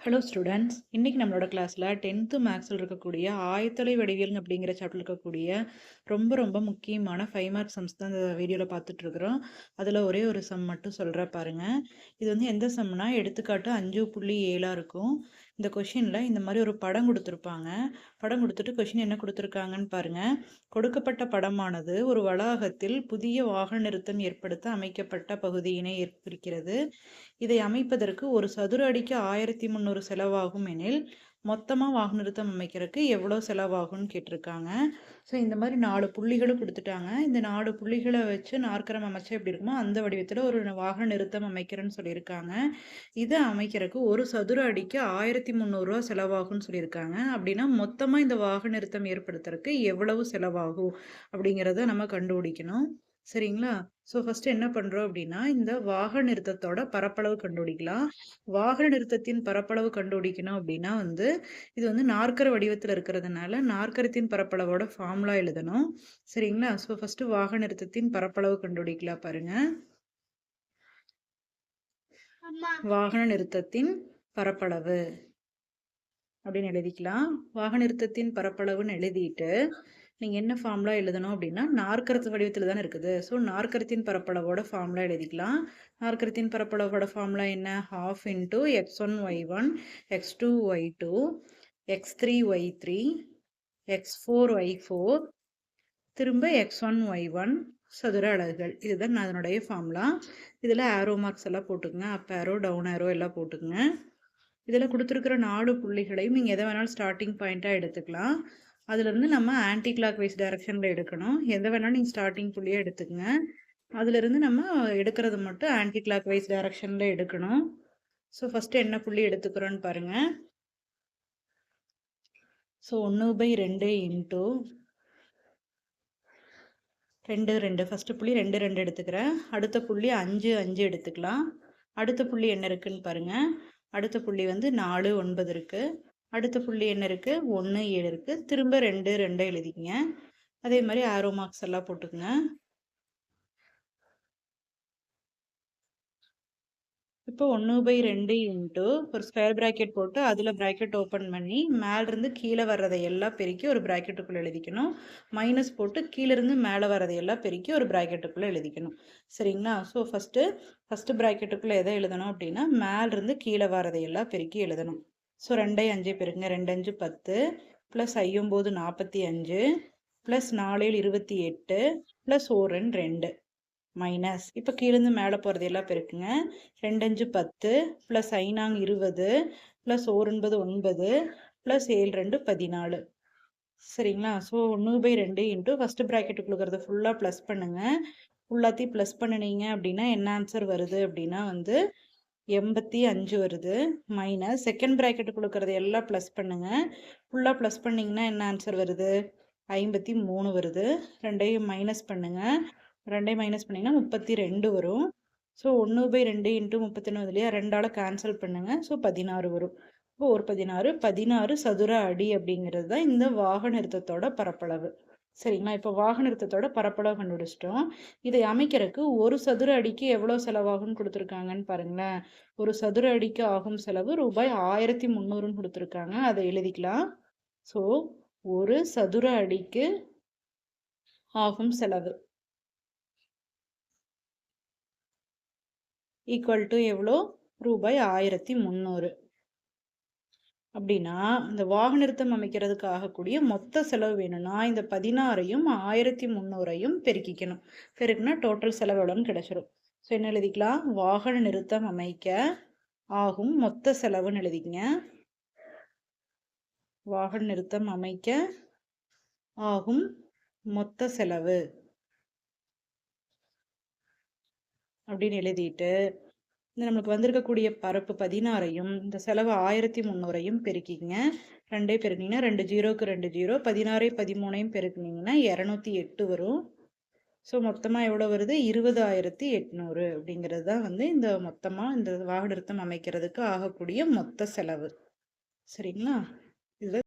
Hello students, இன்னைக்கு நம்மளோட கிளாஸில் 10th மேக்ஸில் இருக்கக்கூடிய ஆயத்தொலை வடிவியல் அப்படிங்கிற சாப்டர் இருக்கக்கூடிய ரொம்ப ரொம்ப முக்கியமான 5 மார்க் சம்ஸ் தான் இந்த வீடியோவில் பார்த்துட்டு இருக்கிறோம். அதில் ஒரே ஒரு சம் மட்டும் சொல்கிற பாருங்க. இது வந்து எந்த சம்னா எடுத்துக்காட்டு 5.7 இருக்கும். இந்த கொஷினில் இந்த மாதிரி ஒரு படம் கொடுத்துருப்பாங்க. படம் கொடுத்துட்டு கொஷின் என்ன கொடுத்துருக்காங்கன்னு பாருங்க. கொடுக்கப்பட்ட படமானது ஒரு வளாகத்தில் புதிய வாகன நிறுத்தம் ஏற்படுத்த அமைக்கப்பட்ட பகுதியினை குறிக்கிறது. இதை அமைப்பதற்கு ஒரு சதுர அடிக்கு 1300 செலவாகும் எனில் மொத்தமாக வாகன நிறுத்தம் அமைக்கிறதுக்கு எவ்வளோ செலவாகும்னு கேட்டிருக்காங்க. ஸோ இந்த மாதிரி 4 புள்ளிகளும் கொடுத்துட்டாங்க. இந்த 4 புள்ளிகளை வச்சு நாற்கரம் அமைச்சா எப்படி இருக்குமோ அந்த வடிவத்தில் ஒரு வாகன நிறுத்தம் அமைக்கிறேன்னு சொல்லியிருக்காங்க. இதை அமைக்கிறதுக்கு ஒரு சதுர அடிக்கு 1300 ரூபா செலவாகும்னு சொல்லியிருக்காங்க. அப்படின்னா மொத்தமாக இந்த வாகன நிறுத்தம் ஏற்படுத்துறதுக்கு எவ்வளவு செலவாகும் அப்படிங்கிறத நம்ம கண்டுபிடிக்கணும். சரிங்களா? ஸோ ஃபர்ஸ்ட் என்ன பண்றோம் அப்படின்னா, இந்த வாகன நிறுத்தத்தோட பரப்பளவு கண்டுபிடிக்கலாம். வாகன நிறுத்தத்தின் பரப்பளவு கண்டுபிடிக்கணும் அப்படின்னா வந்து இது வந்து நாற்கர வடிவத்தில் இருக்கிறதுனால நாற்கரத்தின் பரப்பளவோட ஃபார்முலா எழுதணும். சரிங்களா? ஸோ ஃபர்ஸ்ட் வாகன நிறுத்தத்தின் பரப்பளவு கண்டுபிடிக்கலாம் பாருங்க. வாகன நிறுத்தத்தின் பரப்பளவு அப்படின்னு எழுதிக்கலாம். வாகன நிறுத்தத்தின் பரப்பளவுன்னு எழுதிட்டு நீங்கள் என்ன ஃபார்முலா எழுதணும் அப்படின்னா, நாற்கரத்து வடிவத்தில் தானே இருக்குது. ஸோ நாற்கரத்தின் பரப்பளவோட ஃபார்முலா எழுதிக்கலாம். நாற்கரத்தின் பரப்பளவோட ஃபார்முலா என்ன? ½ into x1 y1 x2 y2 x3 y3 x4 y4 திரும்ப x1 y1 சதுர அலகுகள். இதுதான் அதனுடைய ஃபார்முலா. இதில் ஆரோ மார்க்ஸ் எல்லாம் போட்டுக்கங்க. அப் ஆரோ டவுன் ஆரோ எல்லாம் போட்டுக்கங்க. இதில் கொடுத்துருக்கிற 4 புள்ளிகளையும் நீங்கள் எதை வேணாலும் ஸ்டார்டிங் பாயிண்ட்டாக எடுத்துக்கலாம். அதுலேருந்து நம்ம ஆன்டி கிளாக் வைஸ் டைரக்ஷனில் எடுக்கணும். எதை வேணாலும் நீங்கள் ஸ்டார்டிங் புள்ளியாக எடுத்துக்கங்க. அதுலேருந்து நம்ம எடுக்கிறது மட்டும் ஆன்டி கிளாக் வைஸ் டைரக்ஷனில் எடுக்கணும். ஸோ ஃபஸ்ட்டு என்ன புள்ளி எடுத்துக்கிறோன்னு பாருங்கள். ஸோ 1/2 இன்ட்டு 2 2 ஃபஸ்ட்டு புள்ளி 2 2 எடுத்துக்கிறேன். அடுத்த புள்ளி 5 5 எடுத்துக்கலாம். அடுத்த புள்ளி என்ன இருக்குன்னு பாருங்கள். அடுத்த புள்ளி வந்து 4 9 இருக்குது. அடுத்த புள்ளி என்ன இருக்குது? 1 7 இருக்குது. திரும்ப 2 2 எழுதிக்கங்க. அதே மாதிரி ஆரோ மார்க்ஸ் எல்லாம் போட்டுக்கங்க. இப்போ 1/2 இன்ட்டு ஒரு ஸ்கொயர் ப்ராக்கெட் போட்டு அதில் ப்ராக்கெட் ஓப்பன் பண்ணி மேலேருந்து கீழே வர்றதை எல்லாம் பெருக்கி ஒரு ப்ராக்கெட்டுக்குள்ளே எழுதிக்கணும். மைனஸ் போட்டு கீழேருந்து மேலே வர்றதை எல்லாம் பெருக்கி ஒரு ப்ராக்கெட்டுக்குள்ளே எழுதிக்கணும். சரிங்களா? ஸோ ஃபஸ்ட்டு ப்ராக்கெட்டுக்குள்ளே எதை எழுதணும் அப்படின்னா, மேலேருந்து கீழே வர்றதை எல்லாம் பெருக்கி எழுதணும். So 2 5 பெருக்குங்க. 2 5 10 plus 9 45 plus 4 28 plus 1 2 minus. இப்போ கீழேருந்து மேலே போகிறது எல்லாம் பெருக்குங்க. 2 5 10 ப்ளஸ் 5 20 ப்ளஸ் 1 9 ப்ளஸ் 7 2 14. சரிங்களா? ஸோ 1/2 இன்ட்டு ஃபஸ்ட்டு ப்ராக்கெட்டுக்குள்ளே ஃபுல்லாக ப்ளஸ் பண்ணுங்கள். ஃபுல்லாத்தையும் ப்ளஸ் பண்ணினீங்க அப்படின்னா என்ன ஆன்சர் வருது அப்படின்னா வந்து 85 வருது. மைனஸ் செகண்ட் ப்ராக்கெட்டுக்குள்ளே எல்லாம் ப்ளஸ் பண்ணுங்கள். ஃபுல்லாக ப்ளஸ் பண்ணிங்கன்னா என்ன ஆன்சர் வருது? 53 வருது. ரெண்டையும் மைனஸ் பண்ணுங்கள். 2 மைனஸ் பண்ணிங்கன்னா 32 வரும். ஸோ 1/2 இன்ட்டு 31 இல்லையா, 2ஆல் கேன்சல் பண்ணுங்கள். ஸோ 16 வரும். இப்போ ஒரு 16 சதுர அடி அப்படிங்கிறது தான் இந்த வாகன நிறுத்தத்தோட பரப்பளவு. சரிங்களா? இப்போ வாகன நிறுத்தத்தோட பரப்பளவு கண்டுபிடிச்சிட்டோம். இதை அமைக்கிறதுக்கு ஒரு சதுர அடிக்கு எவ்வளோ செலவாகும்னு கொடுத்துருக்காங்கன்னு பாருங்களேன். ஒரு சதுர அடிக்கு ஆகும் செலவு ரூபாய் 1300ன்னு கொடுத்துருக்காங்க. அதை எழுதிக்கலாம். ஸோ ஒரு சதுர அடிக்கு ஆகும் செலவு ஈக்குவல் டு எவ்வளோ? ரூபாய் 1300. அப்படின்னா இந்த வாகன நிறுத்தம் அமைக்கிறதுக்கு ஆகக்கூடிய மொத்த செலவு வேணும்னா இந்த 16ஐயும் 1300ஐயும் பெருக்கிக்கணும். பெருக்குனா டோட்டல் செலவு எவ்வளோன்னு கிடைச்சிரும். ஸோ என்ன எழுதிக்கலாம்? வாகன நிறுத்தம் அமைக்க ஆகும் மொத்த செலவுன்னு எழுதிக்கங்க. வாகன நிறுத்தம் அமைக்க ஆகும் மொத்த செலவு அப்படின்னு எழுதிட்டு இந்த நம்மளுக்கு வந்திருக்கக்கூடிய பரப்பு 16ஐயும் இந்த செலவு 1300ஐயும் பெருக்கிங்க. 2 பெருக்கிங்கன்னா 2 0க்கு 2 0 16 13ஐயும் பெருக்கினீங்கன்னா 208 வரும். ஸோ மொத்தமாக எவ்வளோ வருது? 20,800 அப்படிங்கிறது தான் வந்து இந்த மொத்தமாக இந்த வாகன நிறுத்தம் அமைக்கிறதுக்கு ஆகக்கூடிய மொத்த செலவு. சரிங்களா? இதில்